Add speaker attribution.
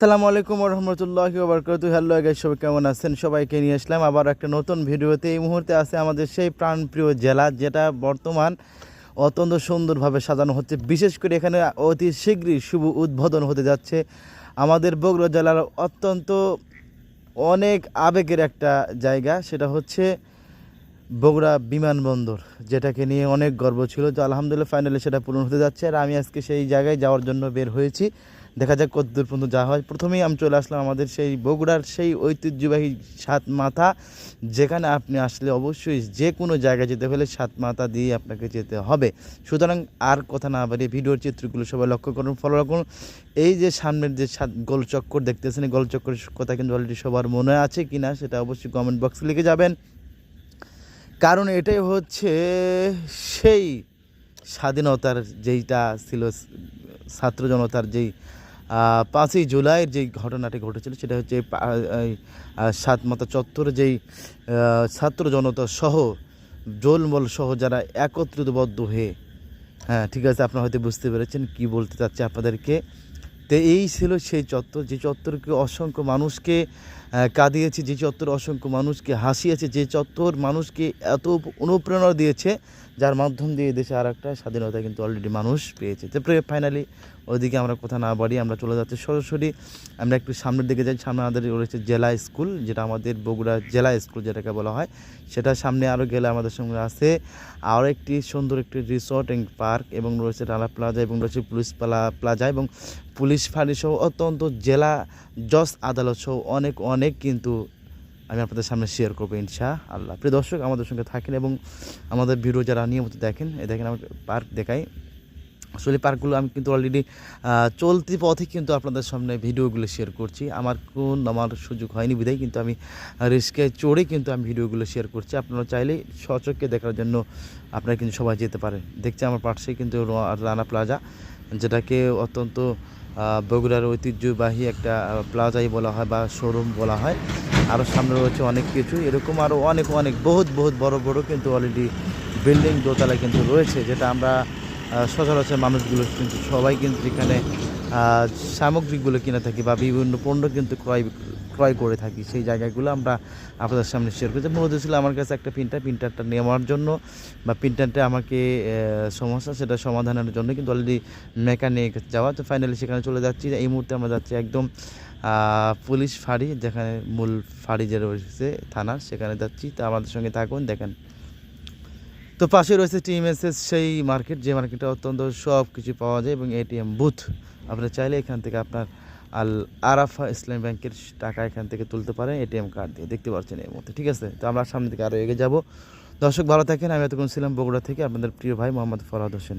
Speaker 1: আসসালামু আলাইকুম রহমতুল্লাহি ওয়া বারাকাতুহু। হ্যালো গাইস, সবাই কেমন আছেন? সবাইকে নিয়ে আসলাম আবার একটা নতুন ভিডিওতে। এই মুহূর্তে আছে আমাদের সেই প্রাণপ্রিয় জেলা, যেটা বর্তমান অত্যন্ত সুন্দরভাবে সাজানো হচ্ছে। বিশেষ করে এখানে অতি শীঘ্রই শুভ উদ্বোধন হতে যাচ্ছে আমাদের বগুড়া জেলার অত্যন্ত অনেক আবেগের একটা জায়গা, সেটা হচ্ছে বগুড়া বিমানবন্দর, যেটাকে নিয়ে অনেক গর্ব ছিল। তো আলহামদুলিল্লাহ ফাইনালি সেটা পূরণ হতে যাচ্ছে, আর আমি আজকে সেই জায়গায় যাওয়ার জন্য বের হয়েছি। দেখা যাক কতদূর পর্যন্ত যাওয়া হয়। প্রথমেই আমি চলে আসলাম আমাদের সেই বগুড়ার সেই ঐতিহ্যবাহী সাত মাথা, যেখানে আপনি আসলে অবশ্যই যে কোনো জায়গায় যেতে হলে সাত মাথা দিয়ে আপনাকে যেতে হবে। সুতরাং আর কথা না বাড়িয়ে ভিডিওর চিত্রগুলো সবাই লক্ষ্য করুন, ফলো রাখুন। এই যে সামনের যে সাত গোল চক্কর দেখতেছেন, এই গোল চক্করের কথা কিন্তু অলরেডি সবার মনে আছে কিনা সেটা অবশ্যই কমেন্ট বক্সে লিখে যাবেন, কারণ এটাই হচ্ছে সেই স্বাধীনতার যেইটা ছিল, ছাত্র জনতার যেই 5ই জুলাইয়ের যেই ঘটনাটি ঘটেছিল, সেটা হচ্ছে সাত মাথা চত্বরে যেই ছাত্র জনতা সহ জোলমল সহ যারা একত্রিতবদ্ধ হয়ে, হ্যাঁ ঠিক আছে, আপনারা হয়তো বুঝতে পেরেছেন কি বলতে চাচ্ছি আপনাদেরকে। তো এই ছিল সেই চত্বর, যে চত্বরকে অসংখ্য মানুষকে কাঁদিয়েছে, যে চত্বর অসংখ্য মানুষকে হাসিয়েছে, যে চত্বর মানুষকে এত অনুপ্রেরণা দিয়েছে, যার মাধ্যম দিয়ে দেশে আর একটা স্বাধীনতা কিন্তু অলরেডি মানুষ পেয়েছে। তো ফাইনালি ওইদিকে আমরা কথা না বাড়িয়ে আমরা চলে যাচ্ছি সরাসরি। আমরা একটু সামনের দিকে যাই। সামনে আমাদের রয়েছে জেলা স্কুল, যেটা আমাদের বগুড়া জেলা স্কুল যেটাকে বলা হয়, সেটা সামনে আরও গেলে আমাদের সঙ্গে আছে আরও একটি সুন্দর একটি রিসর্ট অ্যান্ড পার্ক, এবং রয়েছে রানা প্লাজা, এবং রয়েছে পুলিশ প্লাজা, এবং পুলিশ ফাঁড়ি সহ অত্যন্ত জেলা জজ আদালত সহ অনেক অনেক কিন্তু আমি আপনাদের সামনে শেয়ার করবো ইনশাআল্লাহ। প্রিয় দর্শক, আমাদের সঙ্গে থাকেন এবং আমাদের ভিডিও যারা নিয়মিত দেখেন, দেখেন আমার পার্ক দেখাই। আসলে পার্কগুলো আমি কিন্তু অলরেডি চলতি পথে কিন্তু আপনাদের সামনে ভিডিওগুলো শেয়ার করছি। আমার সুযোগ হয়নি বিধায় কিন্তু আমি রিস্কে চড়ে কিন্তু আমি ভিডিওগুলো শেয়ার করছি। আপনারা চাইলে স্বচক্ষে দেখার জন্য আপনারা কিন্তু সবাই যেতে পারেন। দেখছি আমার পাশে কিন্তু রানা প্লাজা, যেটাকে অত্যন্ত বগুড়ার ঐতিহ্যবাহী একটা প্লাজাই বলা হয় বা শোরুম বলা হয়। আরও সামনে রয়েছে অনেক কিছু, এরকম আরও অনেক অনেক বহুত বড় বড় কিন্তু অলরেডি বিল্ডিং দোতলায় কিন্তু রয়েছে, যেটা আমরা সচরাচর মানুষগুলো কিন্তু সবাই কিন্তু এখানে সামগ্রিকগুলো কিনে থাকি বা বিভিন্ন পণ্য কিন্তু ক্রয় করে থাকি। সেই জায়গাগুলো আমরা আপনাদের সামনে শেয়ার করছি। মূলত ছিল আমার কাছে একটা প্রিন্টারটা নেওয়ার জন্য, বা প্রিন্টারটা আমাকে সমস্যা সেটা সমাধানের জন্য কিন্তু অলরেডি মেকানিক যাওয়া। তো ফাইনালি সেখানে চলে যাচ্ছি। এই মুহূর্তে আমরা যাচ্ছি একদম পুলিশ ফাঁড়ি, যেখানে মূল ফাঁড়ি যে রয়েছে থানার, সেখানে যাচ্ছি। তো আমাদের সঙ্গে থাকুন, দেখেন। তো পাশে রয়েছে টিএমএসএস সেই মার্কেট, যে মার্কেটে অত্যন্ত সব কিছু পাওয়া যায়, এবং এটিএম বুথ। আপনারা চাইলে এখান থেকে আপনার আল আরাফা ইসলামী ব্যাংকের টাকা এখান থেকে তুলতে পারেন এটিএম কার্ড দিয়ে, দেখতে পাচ্ছেন এই মুহূর্তে। ঠিক আছে, তো আমরা সামনে থেকে আরও এগিয়ে যাব। দর্শক ভালো থাকেন। আমি এতক্ষণ ছিলাম বগুড়া থেকে আপনাদের প্রিয় ভাই মোহাম্মদ ফরহাদ হোসেন।